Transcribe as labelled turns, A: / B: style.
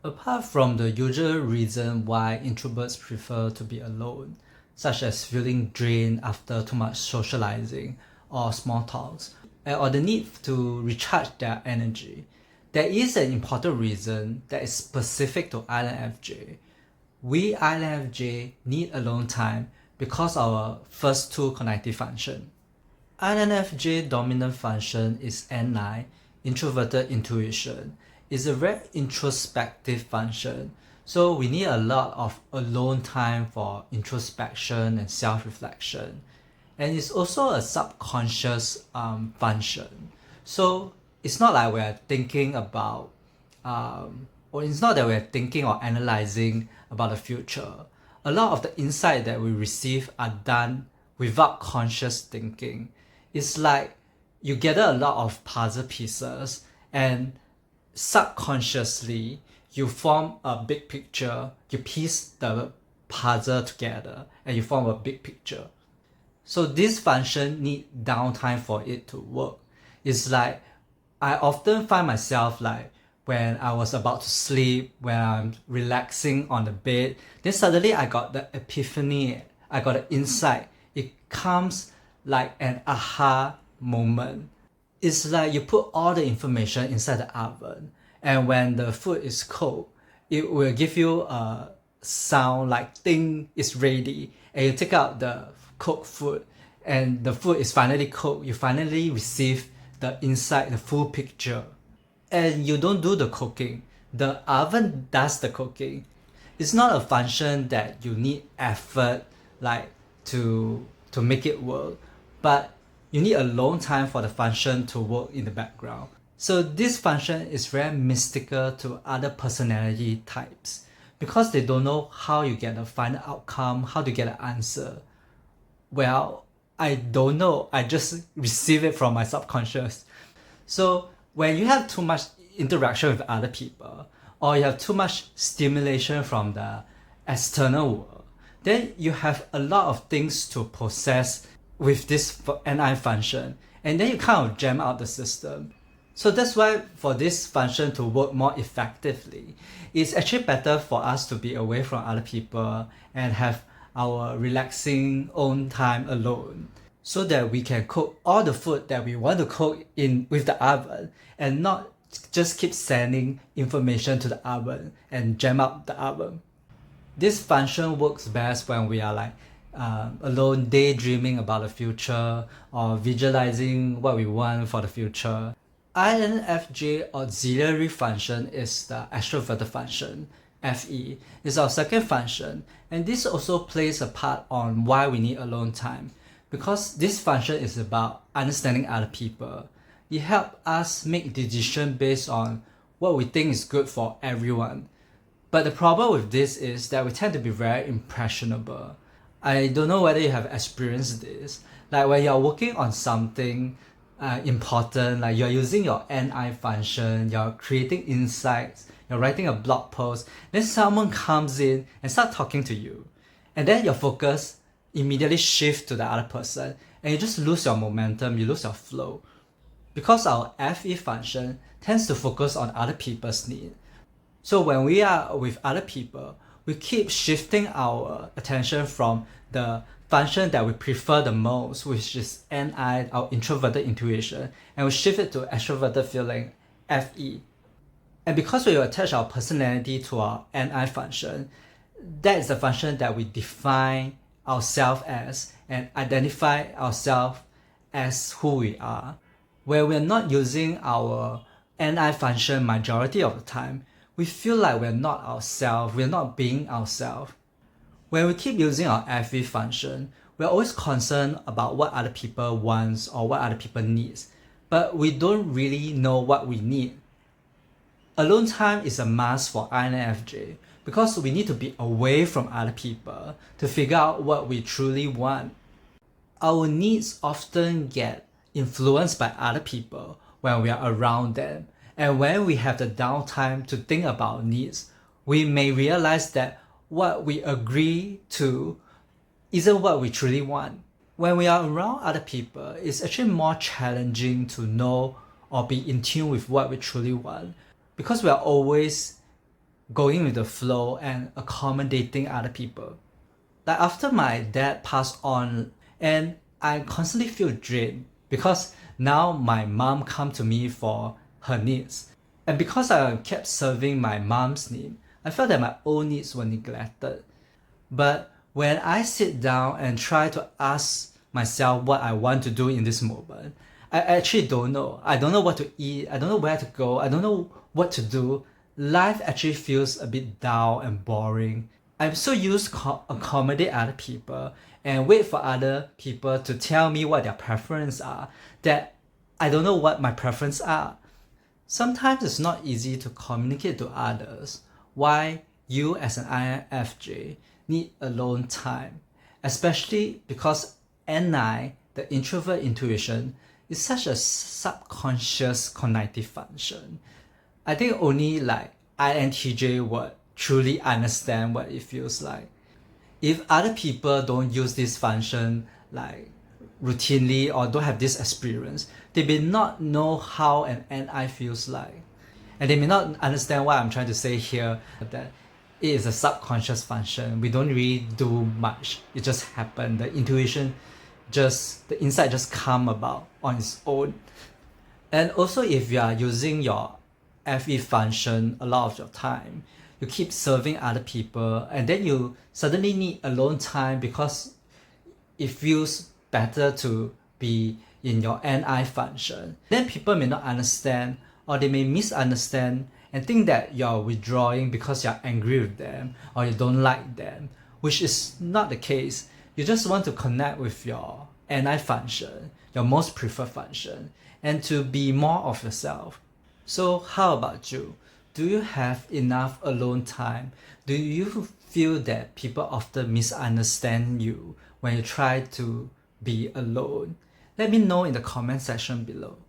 A: Apart from the usual reason why introverts prefer to be alone, such as feeling drained after too much socializing or small talks, or the need to recharge their energy, there is an important reason that is specific to INFJ. We INFJ need alone time because our first two cognitive function. INFJ dominant function is N9, Introverted Intuition. It's a very introspective function, so we need a lot of alone time for introspection and self-reflection. And it's also a subconscious function. So it's not like we're thinking about, or it's not that we're thinking or analyzing about the future. A lot of the insight that we receive are done without conscious thinking. It's like you gather a lot of puzzle pieces and subconsciously you form a big picture, you piece the puzzle together and you form a big picture. So this function need downtime for it to work. It's like I often find myself like when I was about to sleep, when I'm relaxing on the bed, then suddenly I got the epiphany, I got the insight. It comes like an aha moment. It's like you put all the information inside the oven, and when the food is cold, it will give you a sound like ding, it's ready, and you take out the cooked food and the food is finally cooked. You finally receive the insight, the full picture, and you don't do the cooking, the oven does the cooking. It's not a function that you need effort like to make it work, but you need alone time for the function to work in the background. So this function is very mystical to other personality types because they don't know how you get the final outcome, how to get an answer. Well, I don't know, I just receive it from my subconscious. So when you have too much interaction with other people, or you have too much stimulation from the external world, then you have a lot of things to process with this NI function, and then you kind of jam out the system. So that's why for this function to work more effectively, it's actually better for us to be away from other people and have our relaxing own time alone, so that we can cook all the food that we want to cook in with the oven and not just keep sending information to the oven and jam up the oven. This function works best when we are like alone daydreaming about the future or visualizing what we want for the future. INFJ auxiliary function is the extroverted function, FE. It's our second function, and this also plays a part on why we need alone time, because this function is about understanding other people. It helps us make decisions based on what we think is good for everyone. But the problem with this is that we tend to be very impressionable. I don't know whether you have experienced this. Like when you're working on something important, like you're using your NI function, you're creating insights, you're writing a blog post, then someone comes in and start talking to you. And then your focus immediately shifts to the other person and you just lose your momentum, you lose your flow. Because our FE function tends to focus on other people's needs. So when we are with other people, we keep shifting our attention from the function that we prefer the most, which is NI, our introverted intuition, and we shift it to extraverted feeling, FE. And because we attach our personality to our NI function, that is the function that we define ourselves as and identify ourselves as who we are. Where we're not using our NI function majority of the time, we feel like we're not ourselves, we're not being ourselves. When we keep using our FE function, we're always concerned about what other people want or what other people need, but we don't really know what we need. Alone time is a must for INFJ because we need to be away from other people to figure out what we truly want. Our needs often get influenced by other people when we are around them, and when we have the downtime to think about needs, we may realize that what we agree to isn't what we truly want. When we are around other people, it's actually more challenging to know or be in tune with what we truly want, because we are always going with the flow and accommodating other people. Like after my dad passed on, and I constantly feel drained because now my mom come to me for her needs. And because I kept serving my mom's need, I felt that my own needs were neglected. But when I sit down and try to ask myself what I want to do in this moment, I actually don't know. I don't know what to eat. I don't know where to go. I don't know what to do. Life actually feels a bit dull and boring. I'm so used to accommodate other people and wait for other people to tell me what their preferences are that I don't know what my preferences are. Sometimes it's not easy to communicate to others why you as an INFJ need alone time, especially because NI, the introvert intuition, is such a subconscious cognitive function. I think only like INTJ would truly understand what it feels like. If other people don't use this function like routinely or don't have this experience, they may not know how an NI feels like. And they may not understand what I'm trying to say here, that it is a subconscious function. We don't really do much. It just happens. The intuition the insight just come about on its own. And also if you are using your FE function a lot of your time, you keep serving other people and then you suddenly need alone time because it feels better to be in your NI function. Then people may not understand or they may misunderstand and think that you're withdrawing because you're angry with them or you don't like them, which is not the case. You just want to connect with your NI function, your most preferred function, and to be more of yourself. So how about you? Do you have enough alone time? Do you feel that people often misunderstand you when you try to be alone? Let me know in the comment section below.